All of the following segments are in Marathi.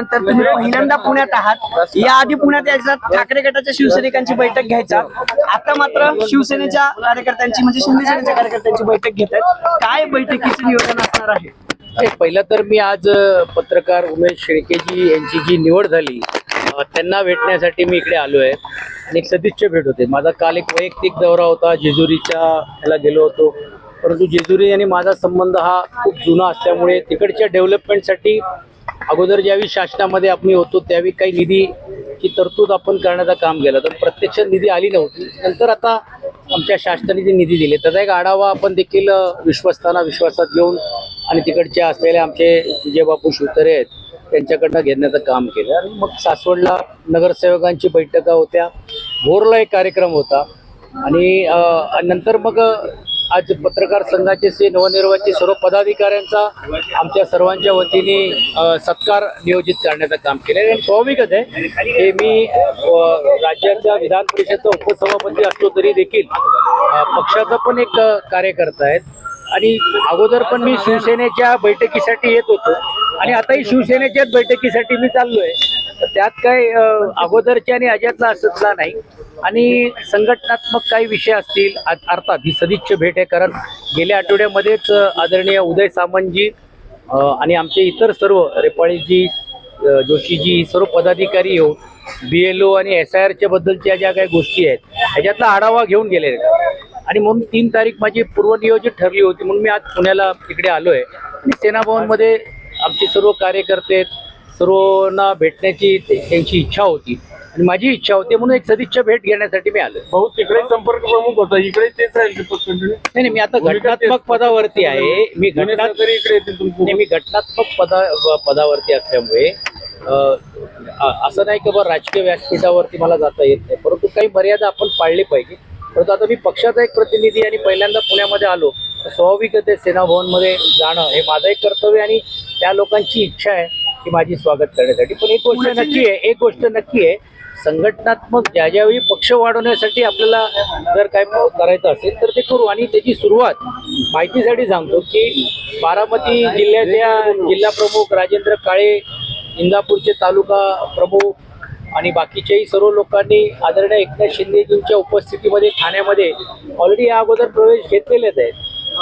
नंतर तुम्ही पहिल्यांदा पुण्यात आहात, याआधी पुण्यात यायचा ठाकरे गटाच्या शिवसैनिकांची बैठक घ्यायचा, आता मात्र शिवसेनेच्या कार्यकर्त्यांची म्हणजे शिंदे सेनेच्या कार्यकर्त्यांची बैठक घेत आहेत. काय बैठकीचे नियोजन असणार आहे? पहिलं तर मी आज पत्रकार उमेश शेळकेजी यांची जी निवड झाली त्यांना भेटण्यासाठी मी इकडे आलो आहे आणि एक सदिच्छा भेट होते. माझा काल एक वैयक्तिक दौरा होता, जेजुरीच्या ह्याला गेलो होतो, परंतु जेजुरी आणि माझा संबंध हा खूप जुना असल्यामुळे तिकडच्या डेव्हलपमेंटसाठी अगोदर ज्यावेळी शासनामध्ये आपण होतो त्यावेळी काही निधीची तरतूद आपण करण्याचं काम केलं, तर प्रत्यक्ष निधी आली नव्हती. नंतर आता आमच्या शासनाने जे निधी दिले त्याचा एक आढावा आपण देखील विश्वस्तांना विश्वासात घेऊन आणि तिकडचे असलेले आमचे विजयबापू शिवतरे आहेत त्यांच्याकडनं घेण्याचं काम केलं. आणि मग सासवडला नगरसेवकांची बैठका होत्या, भोरला एक कार्यक्रम होता आणि नंतर मग आज पत्रकार संघाचे नवनिर्वाचित सर्व पदाधिकाऱ्यांचा आमच्या सर्वांच्या वतीने सत्कार नियोजित करण्याचं काम केलं. आणि स्वाभाविकच आहे हे मी राज्याच्या विधान परिषदेचा उपसभापती असलो तरी देखील पक्षाचा पण एक कार्यकर्ता आहे आणि अगोदर पण मी शिवसेनेच्या बैठकीसाठी येत होतो आणि आताही शिवसेनेच्याच बैठकीसाठी मी चाललोय. तर त्यात काय अगोदरच्या आणि अजातला असतला नाही आणि संघटनात्मक काही विषय असतील अर्थात ही सदिच्छा भेट आहे, कारण गेल्या आठवड्यामध्येच आदरणीय उदय सामंतजी आणि आमचे इतर सर्व रेपाळीजी जोशीजी सर्व पदाधिकारी येऊन BLO आणि SIRच्या बद्दलच्या ज्या काही गोष्टी आहेत ह्याच्यातला आढावा घेऊन गेले आणि म्हणून 3 तारीख माझी पूर्वनियोजित ठरली होती म्हणून मी आज पुण्याला इकडे आलोय आणि सेनाभवनमध्ये आमचे सर्व कार्यकर्ते सर्वांना भेटण्याची त्यांची इच्छा होती आणि माझी इच्छा होती म्हणून एक सदिच्छा भेट घेण्यासाठी मी आलो. भाऊ तिकडे संपर्क प्रमुख होता, इकडे तेच राहील नाही, मी आता घटनात्मक पदावरती आहे. मी घटनात्मक पदावरती असल्यामुळे असं नाही की बरं राजकीय व्यासपीठावरती मला जाता येत नाही, परंतु काही मर्यादा आपण पाळली पाहिजे. परंतु आता मी पक्षाचा एक प्रतिनिधी आणि पहिल्यांदा पुण्यामध्ये आलो तर स्वाभाविकच आहे सेनाभवनमध्ये जाणं हे माझं एक कर्तव्य आणि त्या लोकांची इच्छा आहे की माझी स्वागत करण्यासाठी. पण एक गोष्ट नक्की आहे संघटनात्मक ज्यावेळी पक्ष वाढवण्यासाठी आपल्याला जर काय करायचं असेल तर ते करू. आणि त्याची सुरुवात माहितीसाठी सांगतो की बारामती जिल्ह्याच्या जिल्हा प्रमुख राजेंद्र काळे, इंदापूरचे तालुका प्रमुख आणि बाकीच्याही सर्व लोकांनी आदरणीय एकनाथ शिंदेजींच्या उपस्थितीमध्ये ठाण्यामध्ये ऑलरेडी या अगोदर प्रवेश घेतलेलेच आहेत.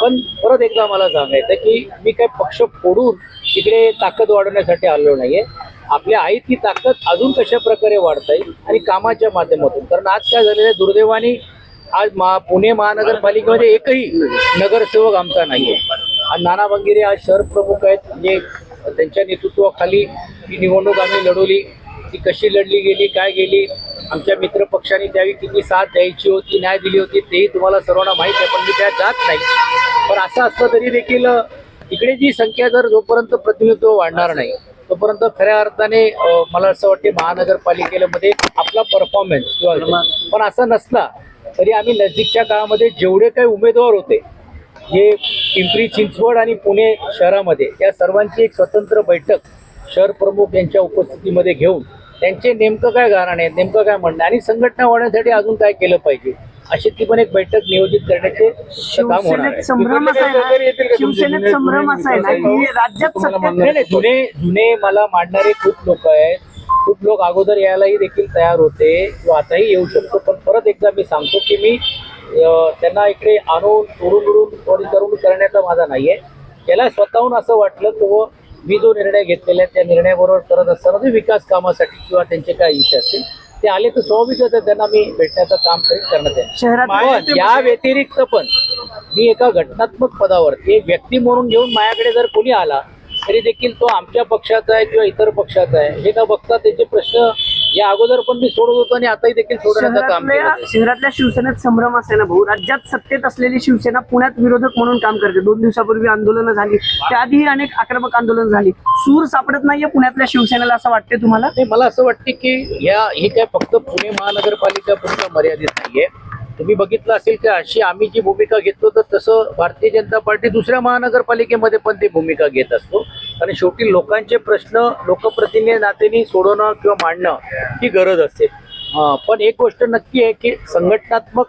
पण परत एकदा मला सांगायचं की मी काय पक्ष फोडून इकडे ताकद वाढवण्यासाठी आलो नाहीये. आपल्या आई ती ताकद अजून कशा प्रकारे वाढता येईल आणि कामाच्या माध्यमातून. कारण आज काय झालेलं आहे दुर्दैवाने आज पुणे महानगरपालिकेमध्ये एकही नगरसेवक आमचा नाहीये. आज नाना बंगिरे आज शहर प्रमुख आहेत, म्हणजे त्यांच्या नेतृत्वाखाली ही निवडणूक आम्ही लढवली. ती कशी लढली गेली, काय गेली, आमच्या मित्र पक्षांनी त्यावेळी किती साथ द्यायची होती, न्याय दिली होती तेही तुम्हाला सर्वांना माहीत आहे. पण मी त्यात जात नाही. पण असं असलं तरी देखील इकडे जी संख्या जर जोपर्यंत प्रतिनिधित्व वाढणार नाही तोपर्यंत खऱ्या अर्थाने मला असं वाटते महानगरपालिकेमध्ये आपला परफॉर्मन्स किंवा पण असं नसला तरी आम्ही नजीकच्या काळामध्ये जेवढे काही उमेदवार होते जे पिंपरी चिंचवड आणि पुणे शहरामध्ये त्या सर्वांची एक स्वतंत्र बैठक शहर प्रमुख यांच्या उपस्थितीमध्ये घेऊन त्यांचे नेमकं काय गारण आहे, नेमकं काय म्हणणं आणि संघटना वाढवण्यासाठी अजून काय केलं पाहिजे अशी ती पण एक बैठक नियोजित करण्याचे काम होणार आहे. शिवसेनेत संभ्रम असा आहे ना की राज्यात जुने मला मांडणारे खूप लोक आहेत, खूप लोक अगोदर यायलाही देखील तयार होते किंवा आताही येऊ शकतो. पण परत एकदा मी सांगतो की मी त्यांना इकडे आणून तोडून करण्याचा माझा नाहीये. त्याला स्वतःहून असं वाटलं तो मी जो निर्णय घेतलेला आहे त्या निर्णयाबरोबर करत असताना ते विकास कामासाठी किंवा त्यांचे काय इच्छा असतील ते आले तर स्वाभाविकच त्यांना मी भेटण्याचं काम करण्यात येईल. या व्यतिरिक्त पण मी एका घटनात्मक पदावरती एक व्यक्ती म्हणून घेऊन माझ्याकडे जर कोणी आला तरी देखील तो आमच्या पक्षाचा आहे किंवा इतर पक्षाचा आहे हे न बघता त्याचे प्रश्न या अगोदर पण मी सोडत होतो आणि आताही देखील सोडण्याचं काम केलं. शहरातल्या शिवसेनेत संभ्रम असे ना भाऊ, राज्यात सत्तेत असलेली शिवसेना पुण्यात विरोधक म्हणून काम करते. 2 दिवसापूर्वी आंदोलनं झाली, त्याआधीही अनेक आक्रमक आंदोलन झाली. सूर सापडत नाहीये पुण्यातल्या शिवसेनेला असं वाटते तुम्हाला? मला असं वाटते की हे काय फक्त पुणे महानगरपालिका पुरतं मर्यादित नाहीये. तुम्ही बघितलं असेल की अशी आम्ही जी भूमिका घेतो तर तसं भारतीय जनता पार्टी दुसऱ्या महानगरपालिकेमध्ये पण ती भूमिका घेत असतो. कारण शेवटी लोकांचे प्रश्न लोकप्रतिनिधी नात्याने सोडवणं किंवा मांडणं ही गरज असते. पण एक गोष्ट नक्की आहे की संघटनात्मक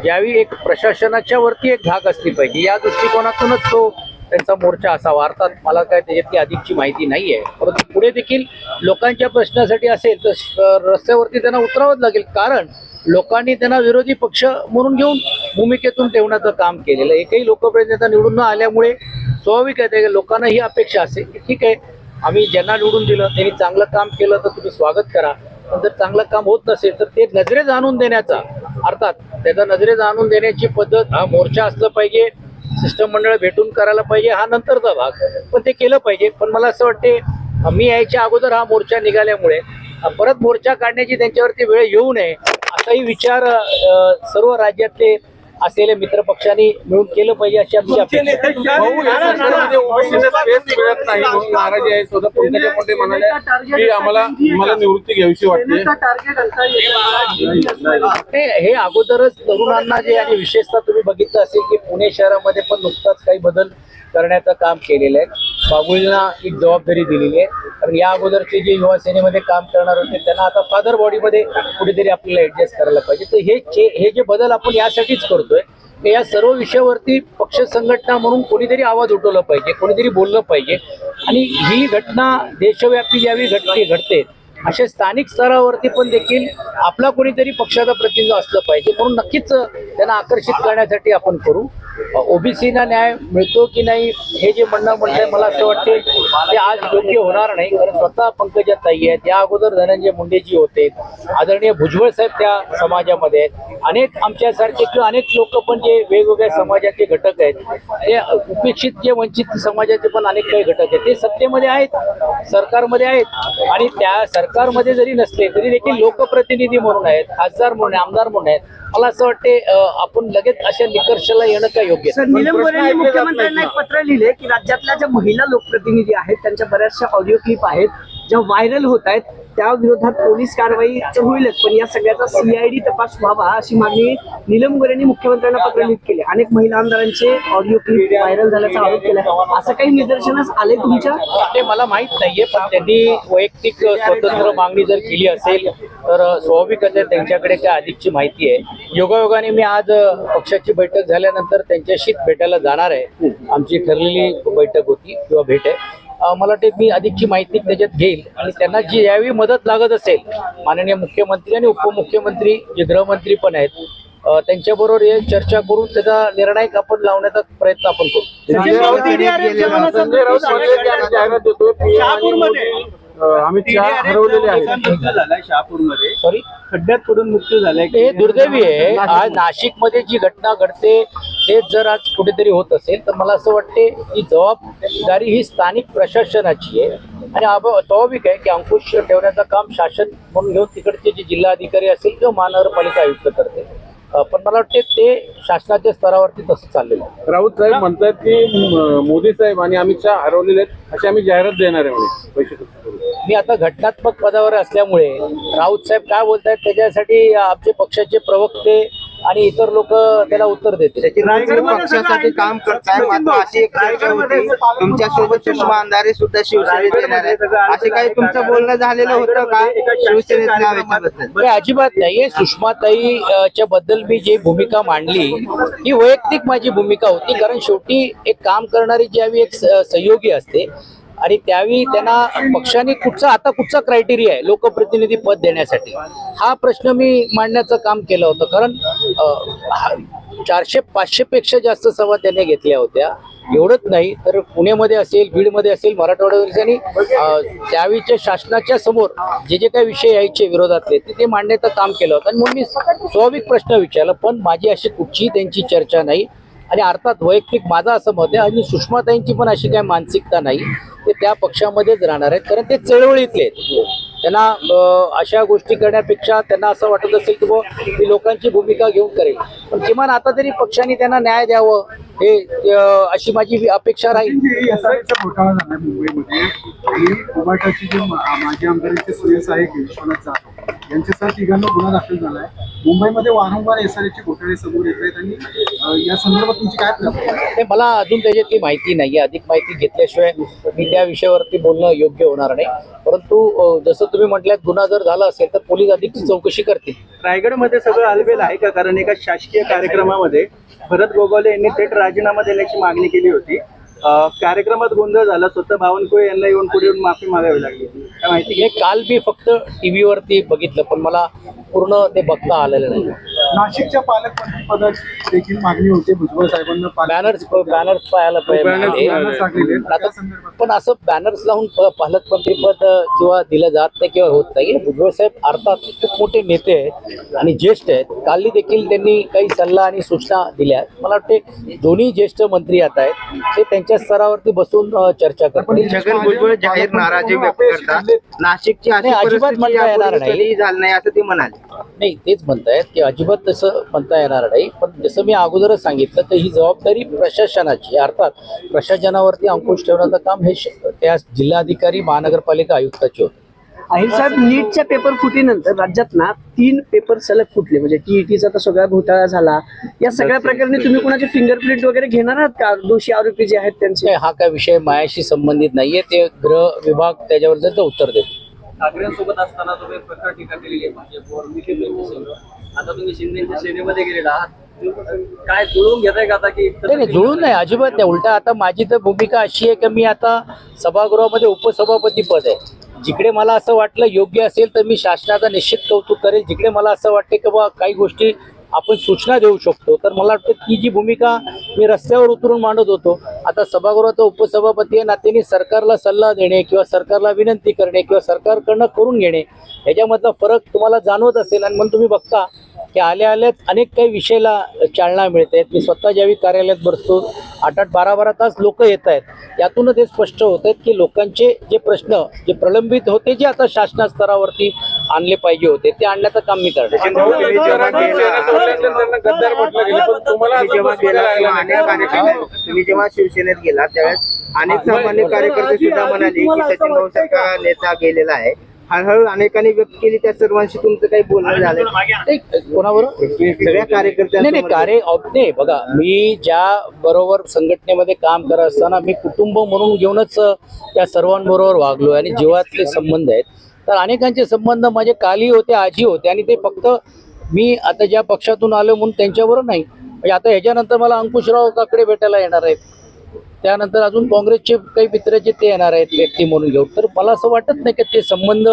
ज्यावेळी एक प्रशासनाच्या वरती एक धाक असली पाहिजे या दृष्टिकोनातूनच तो त्यांचा मोर्चा असावा. अर्थात मला काय त्याच्यातली अधिकची माहिती नाही आहे, परंतु पुढे देखील लोकांच्या प्रश्नासाठी असेल तर रस्त्यावरती त्यांना उतरावंच लागेल, कारण लोकांनी त्यांना विरोधी पक्ष म्हणून घेऊन भूमिकेतून ठेवण्याचं काम केलेलं. एकही लोकप्रतिनिधी निवडून न आल्यामुळे स्वाभाविक आहे ते लोकांना ही अपेक्षा असेल की ठीक आहे, आम्ही ज्यांना निवडून दिलं त्यांनी चांगलं काम केलं तर तुम्ही स्वागत करा, पण जर चांगलं काम होत नसेल तर ते नजरेस आणून देण्याचा, अर्थात त्याचा नजरेस आणून देण्याची पद्धत, हा मोर्चा असलं पाहिजे, शिष्टमंडळ भेटून करायला पाहिजे, हा नंतरचा भाग, पण ते केलं पाहिजे. पण मला असं वाटते मी यायच्या अगोदर हा मोर्चा निघाल्यामुळे परत मोर्चा काढण्याची त्यांच्यावरती वेळ येऊ नये असाही विचार सर्व राज्यातले असलेल्या मित्रपक्षांनी मिळून केलं पाहिजे अशी आमची अपेक्षा आहे. भाऊ, या सरकारमध्ये ओबीसीला स्पेस मिळत नाही म्हणून नाराजी आहे. स्वतः पंकजा मुंडे म्हणाले की मला निवृत्ती घ्यावीशी वाटते. हे अगोदरच तरुणांना जे, आणि विशेषतः तुम्ही बघितलं असेल की पुणे शहरामध्ये पण नुकताच काही बदल करण्याचं काम केलेलं आहे. बाबुळींना एक जबाबदारी दिलेली आहे, कारण या अगोदरचे जे युवा सेनेमध्ये काम करणार होते त्यांना आता फादर बॉडीमध्ये कुठेतरी आपल्याला ऍडजस्ट करायला पाहिजे. तर हे जे बदल आपण यासाठीच करतोय की या सर्व विषयावरती पक्ष संघटना म्हणून कोणीतरी आवाज उठवला पाहिजे, कोणीतरी बोललं पाहिजे. आणि ही घटना देशव्यापी ज्यावेळी घडते अशा स्थानिक स्तरावरती पण देखील आपला कोणीतरी पक्षाचा प्रतिनिधी असलं पाहिजे. म्हणून नक्कीच त्यांना आकर्षित करण्यासाठी आपण करू. ओबीसीना न्याय मिळतो की नाही हे जे म्हणणं मला असं वाटते ते आज योग्य होणार नाही, कारण स्वतः पंकजा ताई आहेत, त्या अगोदर धनंजय मुंडेजी होते, आदरणीय भुजबळ साहेब त्या समाजामध्ये आहेत, अनेक आमच्यासारखे किंवा अनेक लोक पण जे वेगवेगळ्या समाजाचे घटक आहेत, ते उपेक्षित जे वंचित समाजाचे पण अनेक काही घटक आहेत, ते सत्तेमध्ये आहेत, सरकारमध्ये आहेत, आणि त्या सरकारमध्ये जरी नसले तरी देखील लोकप्रतिनिधी म्हणून आहेत, खासदार म्हणून, आमदार म्हणून आहेत. मला असं वाटते आपण लगेच अशा निकर्षाला येणं काय योग्य सर, नीलम गोऱ्हेंनी मुख्यमंत्र्यांना एक पत्र लिहिले की राज्यातल्या ज्या महिला लोकप्रतिनिधी आहेत त्यांच्या बऱ्याचशा ऑडिओ क्लिप आहेत ज्या व्हायरल होत आहेत, त्या विरोधात पोलीस कारवाई होईलच, पण या सगळ्याचा सीआयडी तपास व्हावा अशी मागणी नीलम गोऱ्हेंनी मुख्यमंत्र्यांना पत्र लिहित केली. अनेक महिला आमदारांचे ऑडिओ क्लिप व्हायरल झाल्याचा आरोप केला. असं काही निदर्शनास आले तुमच्या? ते मला माहित नाहीये, पण त्यांनी वैयक्तिक स्वतंत्र मागणी जर केली असेल तर स्वाभाविकच त्यांच्याकडे काय अधिकची माहिती आहे. योगायोगाने मी आज पक्षाची बैठक झाल्यानंतर त्यांच्याशी भेटायला जाणार आहे. आमची ठरलेली बैठक होती किंवा भेट आहे. मला वाटते मी अधिकची माहिती त्याच्यात घेईल आणि त्यांना जी यावेळी मदत लागत असेल, माननीय मुख्यमंत्री आणि उपमुख्यमंत्री जे गृहमंत्री पण आहेत त्यांच्याबरोबर चर्चा करून त्याचा निर्णायक आपण लावण्याचा प्रयत्न आपण करू. संजय राऊत जाहिरात देतोय अमित शहा हरवलेले आहेत शहापूरमध्ये सॉरी खड्ड्यात पडून मृत्यू झालाय. हे दुर्दैवी आहे. आज नाशिकमध्ये जी घटना घडते ते जर आज कुठेतरी होत असेल तर मला असं वाटते की जबाबदारी ही स्थानिक प्रशासनाची आहे, आणि स्वाभाविक आहे की अंकुश ठेवण्याचं काम शासन म्हणून घेऊन तिकडचे जे जिल्हाधिकारी असेल किंवा महानगरपालिका आयुक्त करते. पण मला वाटते ते शासनाच्या स्तरावरती तसं चाललेलं आहे. राऊत साहेब म्हणतात की मोदी साहेब आणि अमित शहा हरवलेले आहेत अशी आम्ही जाहिरात देणार आहे म्हणे पैसे. मी आता घटनात्मक पदावर असल्यामुळे राऊत साहेब काय बोलतायत त्याच्यासाठी आमचे पक्षाचे प्रवक्ते आणि इतर लोक त्याला उत्तर देतील. पक्षासाठी काम करताय, मात्र अशी एक चर्चा होती तुमच्यासोबत सुषमा अंधारे सुद्धा शिवसेनेत येणार आहे, असे काही तुमचं बोलणं झालेलं होतं का शिवसेनेत नाव याच्याबद्दल? अजिबात नाहीये. सुषमाताईच्या बद्दल मी जी भूमिका मांडली ही वैयक्तिक माझी भूमिका होती, कारण शेवटी एक काम करणारी ज्यावेळी एक सहयोगी असते आणि त्यावेळी त्यांना पक्षाने कुठचा क्रायटेरिया आहे लोकप्रतिनिधी पद देण्यासाठी, हा प्रश्न मी मांडण्याचं काम केलं होतं. कारण 400-500 पेक्षा जास्त सभा त्यांनी घेतल्या होत्या. एवढंच नाही तर पुण्यामध्ये असेल, बीडमध्ये असेल, मराठवाड्यावर, आणि त्यावेळीच्या शासनाच्या समोर जे काही विषय यायचे विरोधातले ते मांडण्याचं काम केलं होतं. आणि म्हणून मी स्वाभाविक प्रश्न विचारला, पण माझी अशी कुठचीही त्यांची चर्चा नाही. आणि अर्थात वैयक्तिक माझं असं मत आहे, आणि सुषमाताईंची पण अशी काही मानसिकता नाही, ते त्या पक्षामध्येच राहणार आहेत, कारण ते चळवळीतले आहेत. त्यांना अशा गोष्टी करण्यापेक्षा त्यांना असं वाटत असेल की ती लोकांची भूमिका घेऊन करेल, पण किमान आता तरी पक्षाने त्यांना न्याय द्यावं हे अशी माझी अपेक्षा राहील. घोटाळा झाला मुंबईमध्ये आणि उबाटाची जे माजी आमदारांचे सुरेश आहे विश्वनाथ जाधव यांच्यासह तिघांना गुन्हा दाखल झालाय. मुंबईमध्ये वारंवार एसआरएचे घोटाळे समोर येत आहेत आणि या संदर्भात तुमची काय ते मला अजून त्याच्यातली माहिती नाही आहे. अधिक माहिती घेतल्याशिवाय मी त्या विषयावरती बोलणं योग्य होणार नाही. परंतु जसं तुम्ही म्हटल्यात गुन्हा जर झाला असेल तर पोलीस अधिकची चौकशी करतील. रायगडमध्ये सगळं अलबेल आहे का? कारण एका शासकीय कार्यक्रमामध्ये भरत गोगावले यांनी थेट राजीनामा देण्याची मागणी केली होती. कार्यक्रमात गोंधळ झाला, स्वतः बावनकुळे यांना येऊन पुढे येऊन माफी मागावी लागली, काय माहिती? हे काल मी फक्त टीव्हीवरती बघितलं, पण मला पूर्ण ते बघता आलेलं नाही. नाशिकच्या पालकमंत्री पदाची देखील मागणी होती भुजबळ साहेबांना. बॅनर्स पाहायला पाहिजे. पण असं बॅनर्स लावून पालकमंत्री पद किंवा दिलं जात नाही किंवा होत नाही. भुजबळ साहेब अर्थात खूप मोठे नेते आहेत आणि ज्येष्ठ आहेत. काल देखील त्यांनी काही सल्ला आणि सूचना दिल्या. मला वाटते दोन्ही ज्येष्ठ मंत्री आता आहेत ते त्यांच्या स्तरावरती बसून चर्चा करतील. छगन भुजबळ जाहीर नाराजी व्यक्त करतात. नाशिकची अशी नाही, अजिबात परिस्थिती म्हणता येणार यापूर्वी नाही. कधीही झाली नाही असं ते म्हणाले. नाही, तेच म्हणतायत की अजिबात तसं म्हणता येणार नाही. पण जसं मी अगोदरच सांगितलं तर ही जबाबदारी प्रशासनाची, अर्थात प्रशासनावरती अंकुश ठेवण्याचं काम हे त्या जिल्हाधिकारी महानगरपालिका आयुक्ताचे होते. अहिर साहेब, नीटच्या पेपर फुटीनंतर राज्यात ना 3 पेपर सलग फुटले, म्हणजे टीईटीचा तर सगळा घोटाळा झाला. या सगळ्या प्रकरणी तुम्ही कोणाचे फिंगरप्रिंट वगैरे घेणार आहात का? दोषी आरोपी जे आहेत त्यांचे? नाही, हा काय विषय मायाशी संबंधित नाहीये. ते गृह विभाग त्याच्यावर त्याचं उत्तर देतो. ठाकरेंसोबत असताना तुम्ही प्रखर टीका केलेली आहे भाजपवर, निखिल सेनेवर. आता तुम्ही शिंदेच्या सेनेमध्ये गेलेला आहात, काय जुळवून घेताय का आता की? नाही, जुळून नाही, अजिबात नाही. उलटा आता माझी तर भूमिका अशी आहे की मी आता सभागृहामध्ये उपसभापती पद आहे. जिकडे मला असं वाटलं योग्य असेल तर मी शासनाचा निश्चित कौतुक करेल. जिकडे मला असं वाटते की बा काही गोष्टी आपण सूचना देऊ शकतो, तर मला वाटतं ती जी भूमिका मी रस्त्यावर उतरून मांडत होतो, आता सभागृहाचा उपसभापती या नात्याने सरकारला सल्ला देणे किंवा सरकारला विनंती करणे किंवा सरकारकडनं करून घेणे ह्याच्यामधला फरक तुम्हाला जाणवत असेल. आणि म्हणून तुम्ही बघता की आल्याच अनेक काही विषयाला चालना मिळते. मी स्वतः ज्यावेळी कार्यालयात बसतो 8-8, 12-12 तास लोक येत आहेत. यातूनच हे स्पष्ट होत आहेत की लोकांचे जे प्रश्न जे प्रलंबित होते, जे आता शासना स्तरावरती आणले पाहिजे होते, ते आणण्याचं काम मी करणार. त्यांना गद्दार म्हटलं गेलं, पण तुम्हाला असं जेव्हा बघायला गेला लागलं तेव्हा नाही अनेक का? कार्यकर्ते, तुम्ही जेव्हा शिवसेनेत गेला त्यावेळेस अनेक सामान्य कार्यकर्ते सुद्धा म्हणाले की सचिन भाऊ सारखा नेता गेलेला आहे. हळूहळू अनेकांनी व्यक्त केली. त्या सर्वांशी तुमचं काही बोलणं झालं? कोणाबरोबर? सगळ्या कार्यकर्त्यांना नाही, बघा, मी ज्या बरोबर संघटनेमध्ये काम करत असताना मी कुटुंब म्हणून घेऊनच त्या सर्वांबरोबर वागलो आणि जीवातले संबंध आहेत. तर अनेकांचे संबंध माझे काली होते, आजी होते. आणि ते फक्त मी आता ज्या पक्षातून आलो म्हणून त्यांच्याबरोबर नाही. म्हणजे आता ह्याच्यानंतर मला अंकुशराव काकडे भेटायला येणार आहेत, त्यानंतर अजून काँग्रेसचे काही मित्राचे ते येणार आहेत व्यक्ती म्हणून घेऊन. तर मला असं वाटत नाही की ते संबंध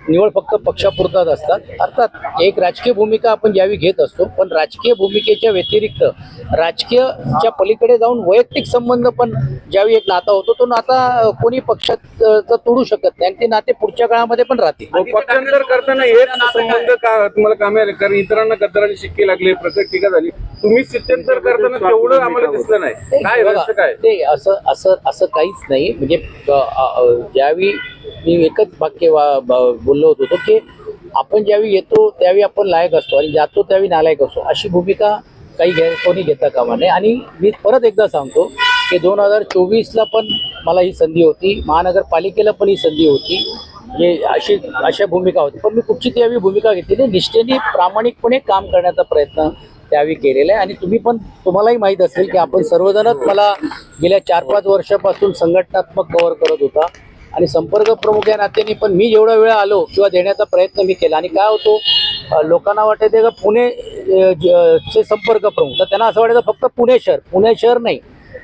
निवड फक्त पक्षापुरताच असतात. अर्थात एक राजकीय भूमिका आपण ज्यावेळी घेत असतो, पण राजकीय भूमिकेच्या व्यतिरिक्त राजकीयच्या पलीकडे जाऊन वैयक्तिक संबंध पण ज्यावेळी एक नाता होतो, तो नाता कोणी पक्षात तोडू शकत नाही आणि ते नाते पुढच्या काळामध्ये पण राहतील. पक्षांतर करताना हेच संबंध का तुम्हाला कामी आले? कारण इतरांना गद्दाराचे शिक्के लागले, प्रकट टीका झाली. तुम्ही स्थित्यंतर करताना तेवढं आम्हाला दिसलं नाही. काय रहस्य काय? ते असं काहीच नाही. म्हणजे ज्यावेळी मी एकच वाक्य बोललो होतो की आपण ज्यावेळी येतो त्यावेळी आपण लायक असतो आणि जातो त्यावेळी नालायक असतो, अशी भूमिका कोणी घेता कामा नये. आणि मी परत एकदा सांगतो की 2024ला पण मला ही संधी होती, महानगरपालिकेला पण ही संधी होती. अशा भूमिका होती, पण मी कुठची त्यावेळी भूमिका घेतली. निष्ठेने प्रामाणिकपणे काम करण्याचा प्रयत्न त्यावेळी केलेला आहे. आणि तुम्हालाही माहीत असेल की आपण सर्वजणच मला गेल्या 4-5 वर्षापासून संघटनात्मक कव्हर करत होता आणि संपर्क प्रमुख या नात्याने पण मी जेवढा वेळ आलो किंवा देण्याचा प्रयत्न मी केला. आणि काय होतो, लोकांना वाटायचं का पुणे चे संपर्क प्रमुख, तर त्यांना असं वाटायचं फक्त पुणे शहर नाही.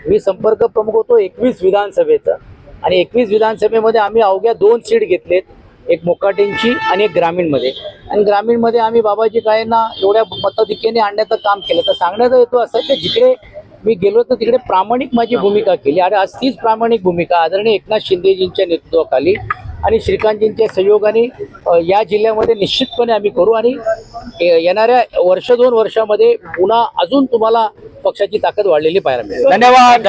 मी संपर्क प्रमुख होतो 21 विधानसभेचा आणि 21 विधानसभेमध्ये आम्ही अवघ्या 2 सीट घेतलेत, एक मोकाटेंची आणि एक ग्रामीणमध्ये. आणि ग्रामीणमध्ये आम्ही बाबाजी काळेंना एवढ्या मताधिक्याने आणण्याचं काम केलं. तर सांगण्याचा हेतू असं की जिकडे मी गेलो तर तिकडे प्रामाणिक माझी भूमिका केली आणि आज तीच प्रामाणिक भूमिका आदरणीय एकनाथ शिंदेजींच्या नेतृत्वाखाली आणि श्रीकांतजींच्या सहयोगाने या जिल्ह्यामध्ये निश्चितपणे आम्ही करू. आणि येणाऱ्या 1-2 वर्षामध्ये पुन्हा अजून तुम्हाला पक्षाची ताकद वाढलेली पाहायला मिळेल. धन्यवाद.